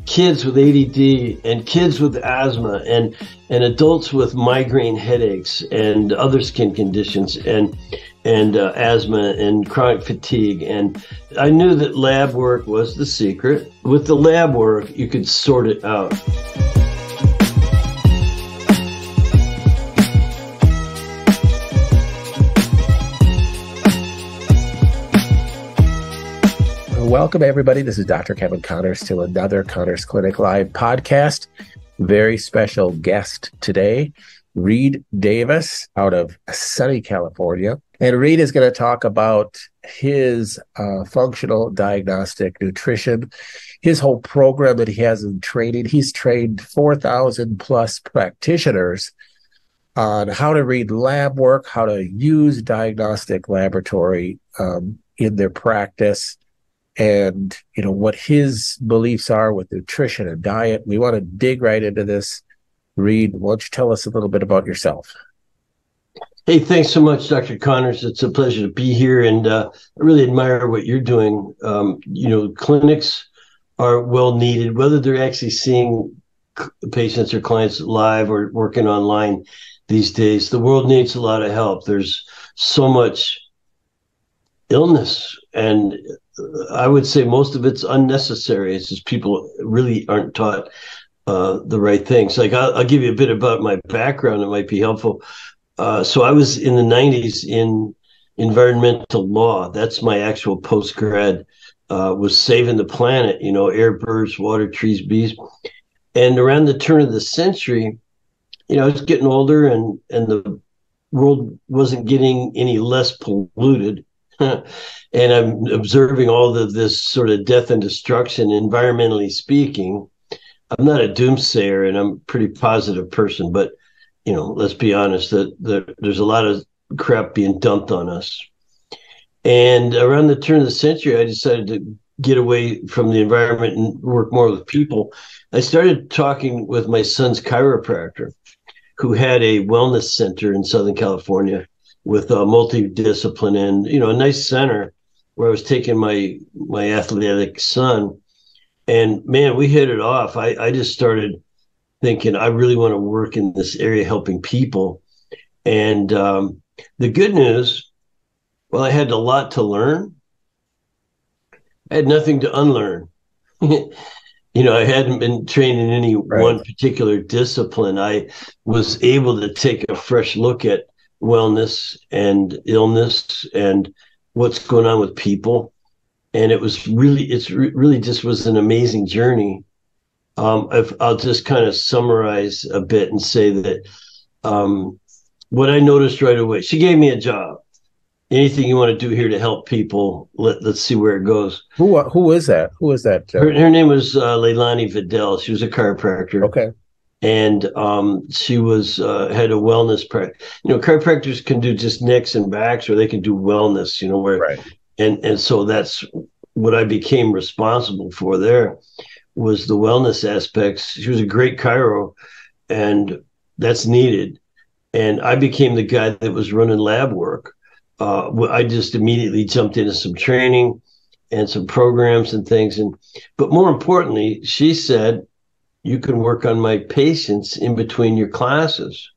kids with ADD and kids with asthma and adults with migraine headaches and other skin conditions and asthma and chronic fatigue. And I knew that lab work was the secret. With the lab work, you could sort it out. Welcome, everybody. This is Dr. Kevin Connors to another Connors Clinic Live podcast. Very special guest today, Reed Davis out of sunny California. And Reed is going to talk about his functional diagnostic nutrition, his whole program that he has in training. He's trained 4,000 plus practitioners on how to read lab work, how to use diagnostic laboratory in their practice, and what his beliefs are with nutrition and diet. We want to dig right into this. Reed, why don't you tell us a little bit about yourself? Hey, thanks so much, Dr. Connors. It's a pleasure to be here, and I really admire what you're doing. Clinics are well needed, whether they're actually seeing patients or clients live or working online these days. The world needs a lot of help. There's so much illness, and I would say most of it's unnecessary. It's just people really aren't taught the right things. Like I'll give you a bit about my background. It might be helpful. So I was in the 90s in environmental law. That's my actual post-grad, was saving the planet, air, birds, water, trees, bees. And around the turn of the century, I was getting older and the world wasn't getting any less polluted. And I'm observing all of this sort of death and destruction, environmentally speaking. I'm not a doomsayer, and I'm a pretty positive person, but, let's be honest, that there's a lot of crap being dumped on us. And around the turn of the century, I decided to get away from the environment and work more with people. I started talking with my son's chiropractor, who had a wellness center in Southern California with a multidiscipline and, a nice center where I was taking my athletic son. And man, we hit it off. I just started thinking, I really want to work in this area helping people. And the good news, well, I had a lot to learn. I had nothing to unlearn. I hadn't been trained in any one particular discipline. I was able to take a fresh look at wellness and illness and what's going on with people. And it's really just was an amazing journey. I'll just kind of summarize a bit and say that what I noticed right away, she gave me a job. Anything you want to do here to help people, let's see where it goes. Who is that? Who is that? Her name was Leilani Vidal. She was a chiropractor. Okay. And she was had a wellness practice. Chiropractors can do just necks and backs, or they can do wellness. And so that's what I became responsible for. There was the wellness aspects. She was a great chiro, and that's needed. And I became the guy that was running lab work. I just immediately jumped into some training and some programs and things. But more importantly, she said, you can work on my patients in between your classes,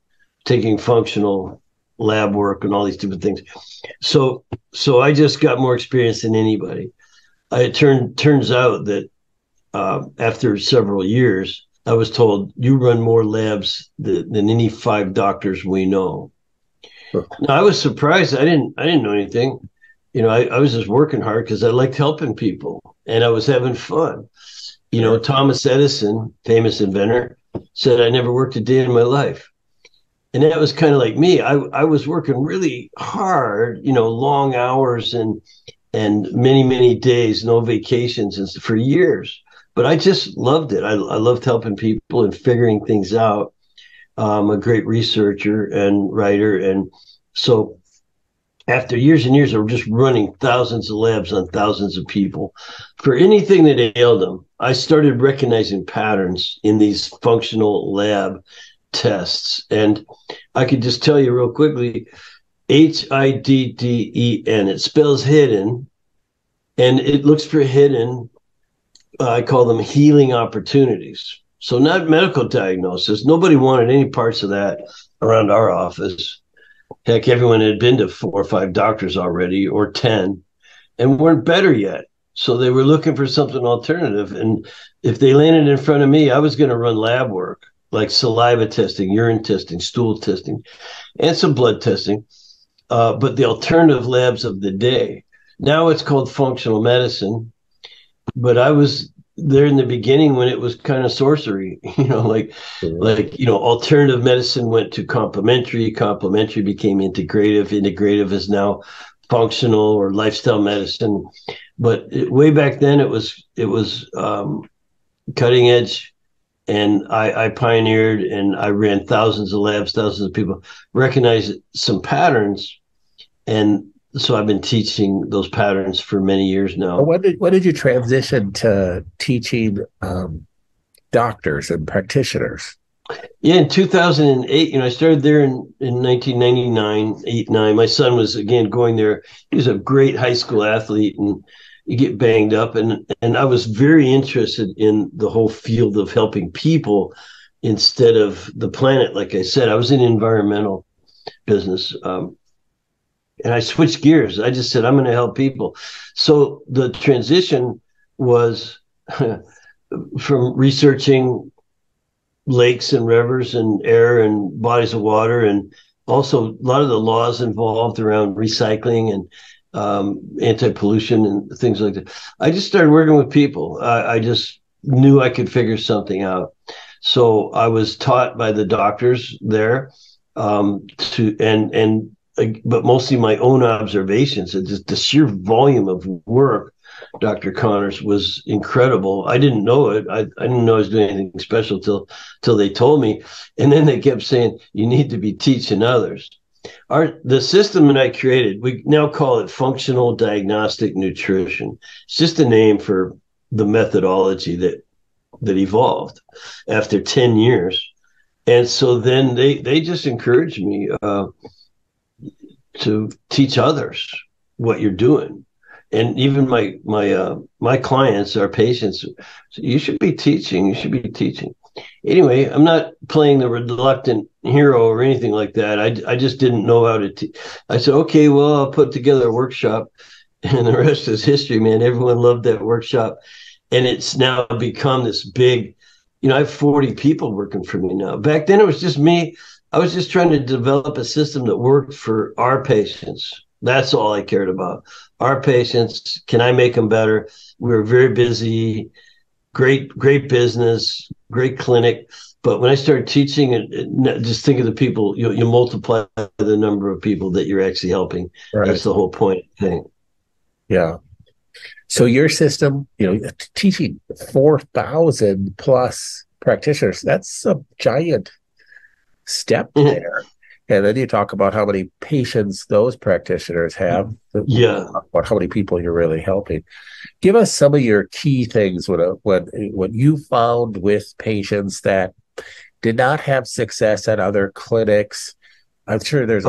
taking functional lab work and all these different things. So I just got more experience than anybody. It turns out that after several years, I was told, you run more labs than any 5 doctors we know. Huh. Now, I was surprised. I didn't know anything. I was just working hard because I liked helping people and I was having fun. Thomas Edison, famous inventor, said, I never worked a day in my life. And that was kind of like me. I was working really hard, long hours and many, many days, no vacations and for years. But I just loved it. I loved helping people and figuring things out. I'm a great researcher and writer. And so after years and years of just running thousands of labs on thousands of people for anything that ailed them, I started recognizing patterns in these functional lab tests. And I could just tell you real quickly, HIDDEN, it spells hidden, and it looks for hidden I call them healing opportunities. So not medical diagnosis. Nobody wanted any parts of that around our office. Heck, everyone had been to 4 or 5 doctors already, or 10, and weren't better yet. So they were looking for something alternative. And if they landed in front of me, I was going to run lab work like saliva testing, urine testing, stool testing, and some blood testing. But the alternative labs of the day. Now it's called functional medicine, but I was there in the beginning when it was kind of sorcery, alternative medicine went to complementary, complementary became integrative, integrative is now functional or lifestyle medicine. But way back then it was cutting edge, and I pioneered, and I ran thousands of labs, thousands of people, recognized some patterns, and so I've been teaching those patterns for many years now. When did you transition to teaching doctors and practitioners? Yeah, in 2008, I started there in 1999, 8, 9. My son was, again, going there. He was a great high school athlete, and you get banged up. And I was very interested in the whole field of helping people instead of the planet. Like I said, I was in environmental business. And I switched gears. I just said, I'm going to help people. So the transition was from researching lakes and rivers and air and bodies of water, and also a lot of the laws involved around recycling and anti-pollution and things like that. I just started working with people. I just knew I could figure something out. So I was taught by the doctors there but mostly my own observations. And just the sheer volume of work, Dr. Connors, was incredible. I didn't know it. I didn't know I was doing anything special till they told me. And then they kept saying, you need to be teaching others. The system that I created, we now call it Functional Diagnostic Nutrition. It's just a name for the methodology that evolved after 10 years. And so then they just encouraged me to teach others what you're doing. And even my clients, our patients, you should be teaching. Anyway, I'm not playing the reluctant hero or anything like that. I just didn't know how to teach. I said, okay, well, I'll put together a workshop, and the rest is history, man. Everyone loved that workshop. And it's now become this big, I have 40 people working for me now. Back then it was just me. I was just trying to develop a system that worked for our patients. That's all I cared about. Our patients, can I make them better? We were very busy, great business, great clinic. But when I started teaching, just think of the people, you multiply the number of people that you're actually helping. Right. That's the whole point, I think. Yeah. So your system, teaching 4,000 plus practitioners, that's a giant step there. And then you talk about how many patients those practitioners have. Yeah. About how many people you're really helping. Give us some of your key things when you found with patients that did not have success at other clinics. I'm sure there's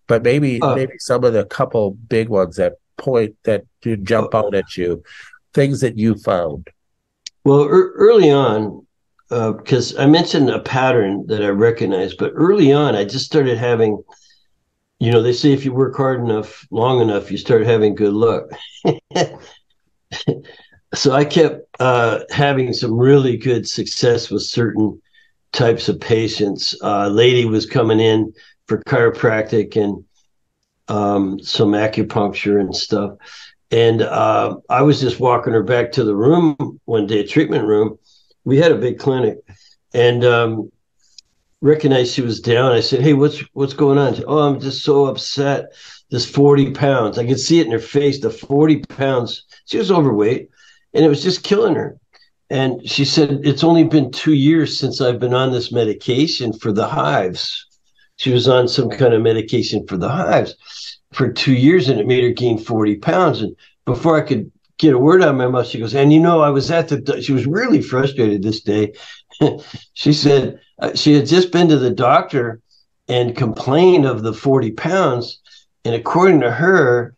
but maybe some of the couple big ones that jump out at you, things that you found. Well, early on, because I mentioned a pattern that I recognized, but early on, I just started having, they say if you work hard enough, long enough, you start having good luck. So I kept having some really good success with certain types of patients. A lady was coming in for chiropractic and some acupuncture and stuff. And I was just walking her back to the room one day, treatment room. We had a big clinic, and recognized she was down. I said, hey, what's going on? She said, oh, I'm just so upset. This 40 pounds. I could see it in her face, the 40 pounds. She was overweight, and it was just killing her. And she said, it's only been 2 years since I've been on this medication for the hives. She was on some kind of medication for the hives for 2 years, and it made her gain 40 pounds. And before I could get a word out of my mouth, she goes, and I was she was really frustrated this day. She said she had just been to the doctor and complained of the 40 pounds. And according to her,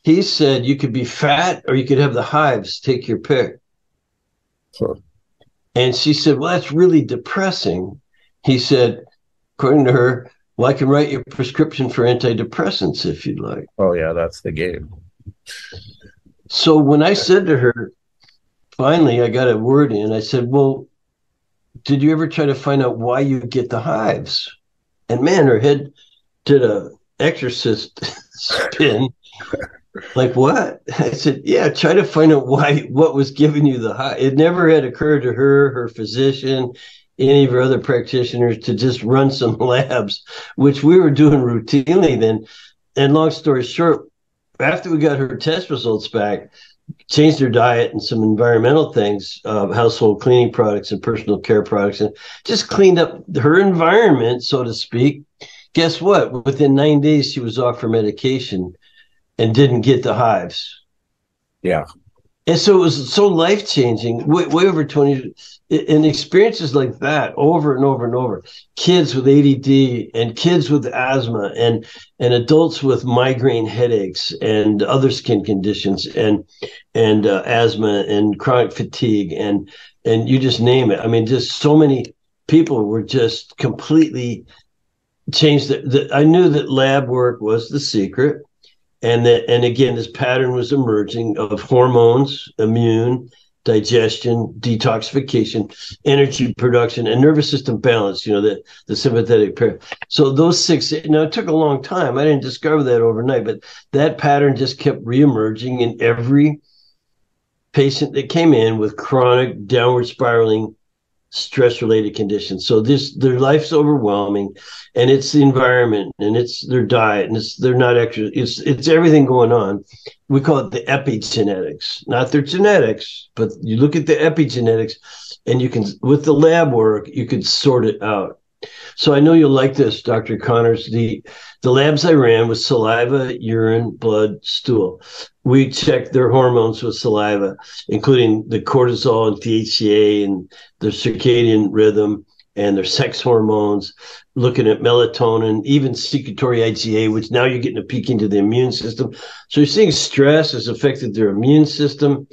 he said you could be fat or you could have the hives, take your pick. Huh. And she said, well, that's really depressing. He said, according to her, well, I can write you a prescription for antidepressants if you'd like. Oh, yeah, that's the game. So when I said to her, finally, I got a word in, I said, well, did you ever try to find out why you get the hives? And man, her head did a exorcist spin. Like what? I said, yeah, try to find out what was giving you the high. It never had occurred to her, her physician, any of her other practitioners to just run some labs, which we were doing routinely then. And long story short, after we got her test results back, changed her diet and some environmental things, household cleaning products and personal care products, and just cleaned up her environment, so to speak. Guess what? Within 9 days, she was off her medication and didn't get the hives. Yeah. And so it was so life-changing, way over 20, and experiences like that over and over and over. Kids with ADD and kids with asthma and adults with migraine headaches and other skin conditions and asthma and chronic fatigue and you just name it. I mean, just so many people were just completely changed. I knew that lab work was the secret. And again, this pattern was emerging of hormones, immune, digestion, detoxification, energy production, and nervous system balance, the sympathetic pair. So those six, it took a long time. I didn't discover that overnight, but that pattern just kept reemerging in every patient that came in with chronic downward spiraling stress-related conditions. So their life's overwhelming, and it's the environment, and it's their diet, and they're not extra. It's everything going on. We call it the epigenetics, not their genetics, but you look at the epigenetics, and you can, with the lab work, you could sort it out. So I know you'll like this, Dr. Connors. The labs I ran was saliva, urine, blood, stool. We checked their hormones with saliva, including the cortisol and DHEA and their circadian rhythm and their sex hormones, looking at melatonin, even secretory IgA, which now you're getting a peek into the immune system. So you're seeing stress has affected their immune system.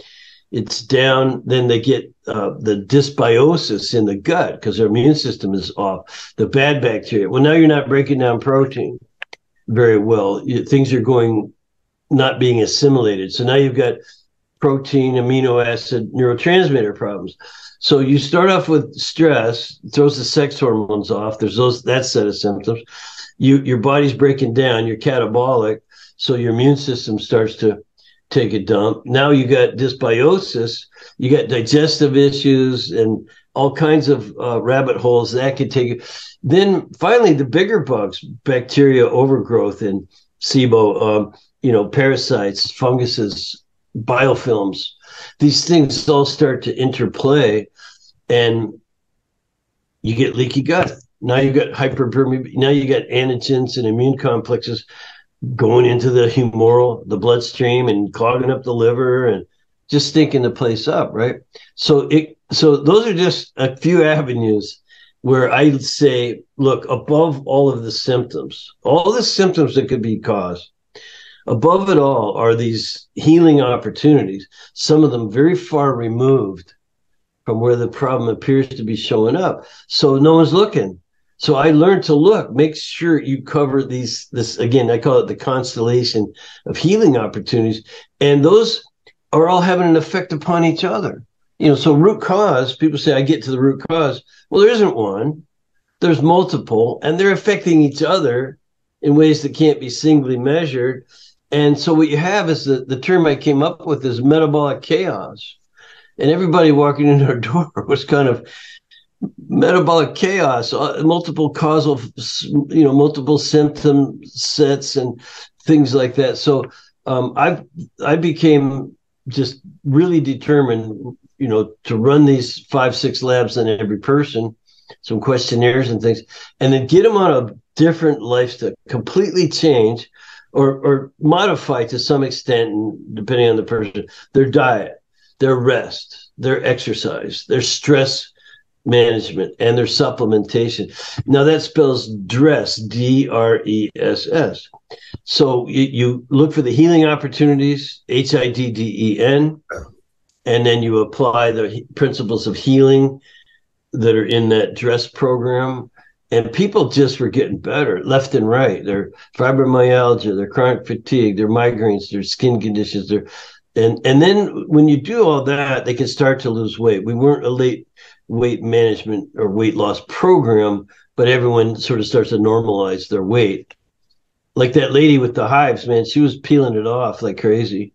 It's down. Then they get the dysbiosis in the gut because their immune system is off. The bad bacteria. Well, now you're not breaking down protein very well. Things are not being assimilated. So now you've got protein, amino acid, neurotransmitter problems. So you start off with stress, throws the sex hormones off. There's that set of symptoms. Your body's breaking down. You're catabolic. So your immune system starts to take a dump. Now you got dysbiosis, you got digestive issues and all kinds of rabbit holes that could take. Then finally, the bigger bugs, bacteria overgrowth and SIBO, parasites, funguses, biofilms, these things all start to interplay and you get leaky gut. Now you got hyperpermeability. Now you got antigens and immune complexes going into the humoral, the bloodstream, and clogging up the liver and just stinking the place up, right? So those are just a few avenues where I say, look, above all of the symptoms that could be caused, above it all are these healing opportunities, some of them very far removed from where the problem appears to be showing up. So no one's looking. So I learned to look, make sure you cover this again, I call it the constellation of healing opportunities. And those are all having an effect upon each other. So root cause, people say, I get to the root cause. Well, there isn't one. There's multiple, and they're affecting each other in ways that can't be singly measured. And so what you have is the term I came up with is metabolic chaos. And everybody walking in our door was kind of metabolic chaos, multiple causal, multiple symptom sets and things like that. So I became just really determined, to run these 5-6 labs on every person, some questionnaires and things, and then get them on a different lifestyle, completely change or modify to some extent, and depending on the person, their diet, their rest, their exercise, their stress management, and their supplementation. Now that spells DRESS, DRESS. So you look for the healing opportunities, HIDDEN, and then you apply the principles of healing that are in that DRESS program. And people just were getting better left and right. Their fibromyalgia, their chronic fatigue, their migraines, their skin conditions, and then when you do all that, they can start to lose weight. We weren't a late weight management or weight loss program, but everyone sort of starts to normalize their weight. Like that lady with the hives, man, she was peeling it off like crazy.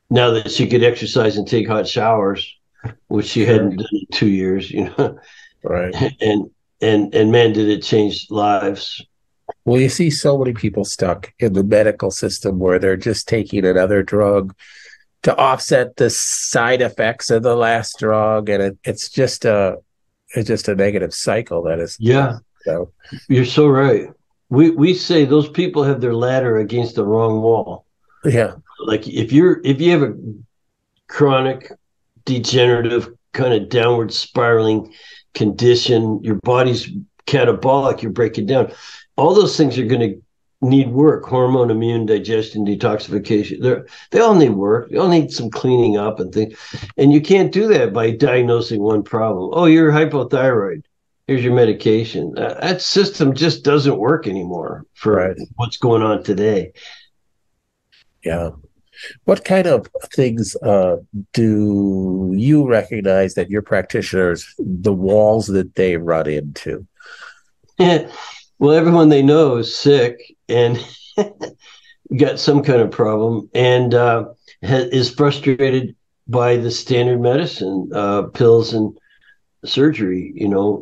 Now that she could exercise and take hot showers, which she hadn't done in 2 years, Right. And man, did it change lives. Well, you see so many people stuck in the medical system where they're just taking another drug to offset the side effects of the last drug, and it's just a negative cycle that is. Yeah, you're so right. We say those people have their ladder against the wrong wall. Yeah, like if you have a chronic degenerative kind of downward spiraling condition, your body's catabolic, you're breaking down. All those things are going to need work: hormone, immune, digestion, detoxification. They all need work. They all need some cleaning up and things. And you can't do that by diagnosing one problem. Oh, you're hypothyroid. Here's your medication. That system just doesn't work anymore for what's going on today. Yeah. What kind of things do you recognize that your practitioners, the walls that they run into? Well, everyone they know is sick and got some kind of problem and is frustrated by the standard medicine, pills and surgery,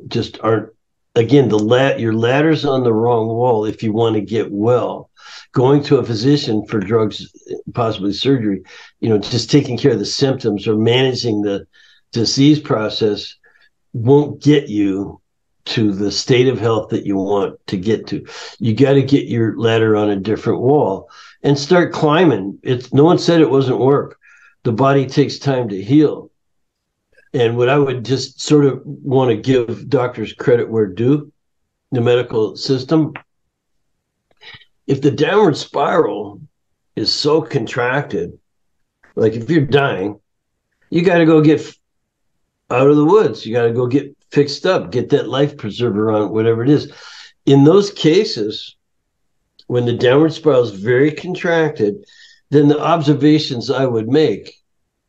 just aren't. Again, your ladder's on the wrong wall if you want to get well. Going to a physician for drugs, possibly surgery, just taking care of the symptoms or managing the disease process won't get you to the state of health that you want to get to. You got to get your ladder on a different wall and start climbing. No one said it wasn't work. The body takes time to heal. And what I would just sort of want to give doctors credit where due, the medical system, if the downward spiral is so contracted, like if you're dying, you got to go get out of the woods. You got to go get fixed up, get that life preserver on, whatever it is. In those cases, when the downward spiral is very contracted, then the observations I would make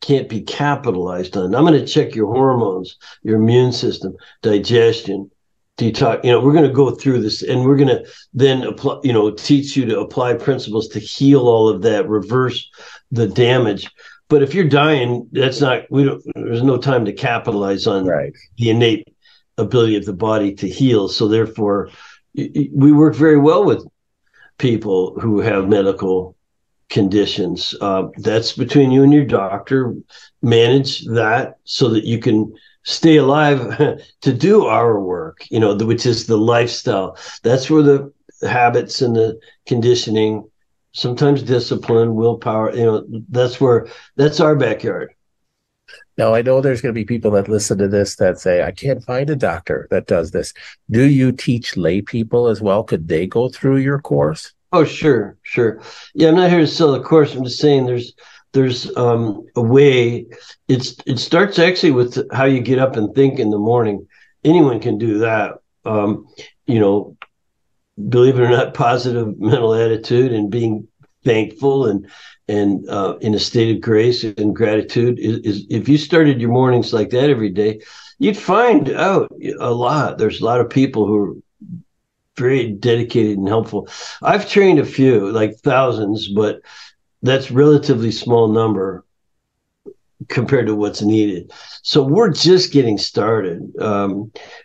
can't be capitalized on. I'm going to check your hormones, your immune system, digestion, detox. We're going to go through this, and we're going to then apply, teach you to apply principles to heal all of that, reverse the damage. But if you're dying, there's no time to capitalize on the innate ability of the body to heal. So therefore, we work very well with people who have medical conditions. That's between you and your doctor. Manage that so that you can stay alive to do our work, which is the lifestyle. That's where the habits and the conditioning, sometimes discipline, willpower, that's our backyard. Now, I know there's going to be people that listen to this that say, I can't find a doctor that does this. Do you teach lay people as well? Could they go through your course? Oh, sure. Yeah, I'm not here to sell the course. I'm just saying there's a way. It starts actually with how you get up and think in the morning. Anyone can do that. Believe it or not, positive mental attitude and being thankful and in a state of grace and gratitude is if you started your mornings like that every day, you'd find out a lot. There's a lot of people who are very dedicated and helpful. I've trained a few, like thousands, but that's relatively small number compared to what's needed. So we're just getting started.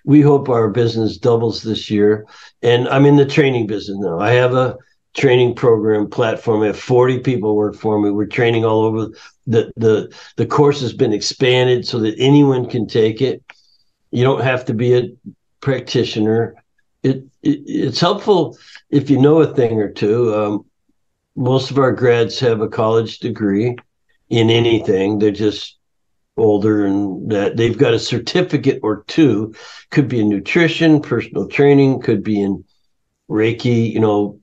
We hope our business doubles this year. And I'm in the training business now. I have a training program platform. I have 40 people work for me. We're training all over. The course has been expanded so that anyone can take it. You don't have to be a practitioner. It's helpful if you know a thing or two. Most of our grads have a college degree in anything. They're just older and that they've got a certificate or two. Could be in nutrition, personal training, could be in Reiki,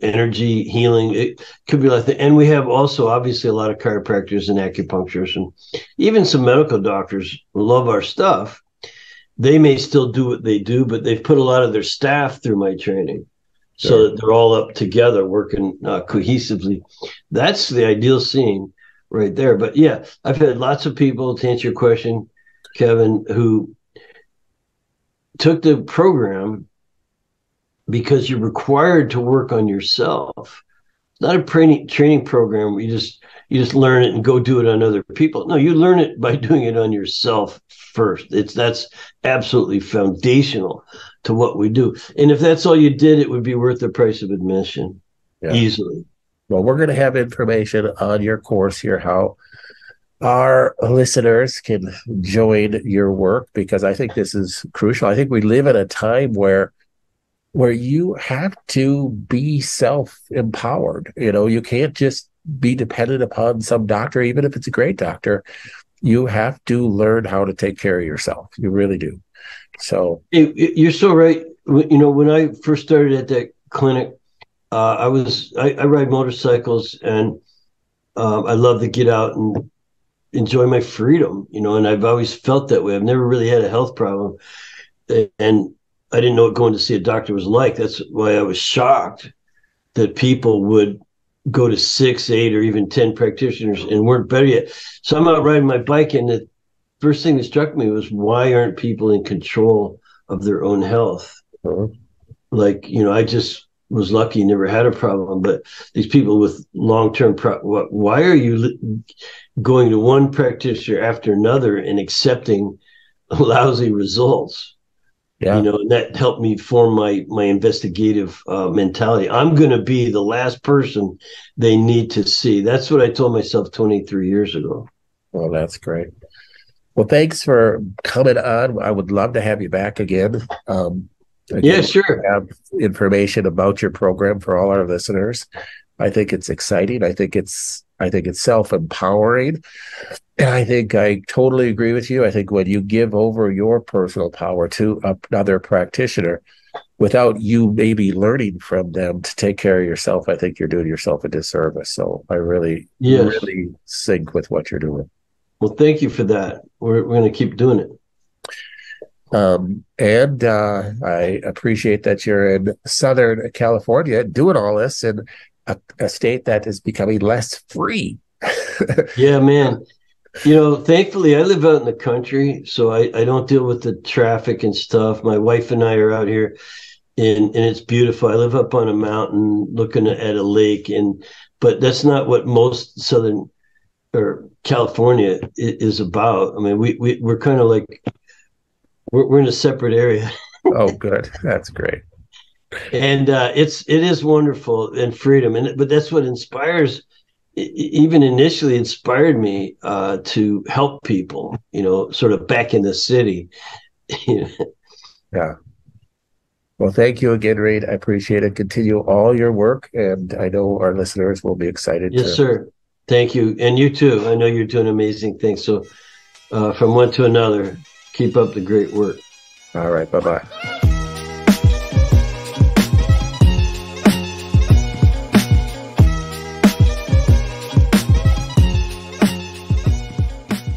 energy healing. It could be like that. And we have also obviously a lot of chiropractors and acupuncturists and even some medical doctors who love our stuff. They may still do what they do, but they've put a lot of their staff through my training so Sure. that they're all up together working cohesively. That's the ideal scene right there. But yeah, I've had lots of people, to answer your question, Kevin, who took the program because you're required to work on yourself. It's not a training program where you just learn it and go do it on other people. No, you learn it by doing it on yourself first. That's absolutely foundational to what we do. And if that's all you did, it would be worth the price of admission Yeah. easily. Well, we're going to have information on your course here, how our listeners can join your work, because I think this is crucial. I think we live in a time where you have to be self-empowered. You can't just be dependent upon some doctor, even if it's a great doctor. You have to learn how to take care of yourself. You really do. So You're so right. When I first started at that clinic, I ride motorcycles, and I love to get out and enjoy my freedom, and I've always felt that way. I've never really had a health problem, and I didn't know what going to see a doctor was like. That's why I was shocked that people would go to 6, 8, or even 10 practitioners and weren't better yet. So I'm out riding my bike, and the first thing that struck me was, why aren't people in control of their own health? Like, I just was lucky, never had a problem, but these people with long-term why are you going to one practitioner after another and accepting lousy results? yeah. And that helped me form my investigative mentality. I'm going to be the last person they need to see. That's what I told myself 23 years ago. Well, that's great. Well, thanks for coming on. I would love to have you back again. Yeah, sure. Have information about your program for all our listeners. I think it's exciting. I think it's self-empowering. And I think I totally agree with you. I think when you give over your personal power to another practitioner without you maybe learning from them to take care of yourself, I think you're doing yourself a disservice. So I really, really sync with what you're doing. Well, thank you for that. We're going to keep doing it. And I appreciate that you're in Southern California doing all this in a state that is becoming less free. Yeah, man. Thankfully, I live out in the country, so I don't deal with the traffic and stuff. My wife and I are out here, and it's beautiful. I live up on a mountain looking at a lake, but that's not what most Southern or California is about. I mean, we're kind of like we're in a separate area. Oh, good. That's great. And it is wonderful, and freedom, but that's what even initially inspired me to help people, sort of back in the city. Yeah. Well, thank you again, Reed. I appreciate it. Continue all your work, and I know our listeners will be excited. Yes, sir. Thank you. And you too. I know you're doing amazing things. So from one to another, keep up the great work. All right. Bye-bye.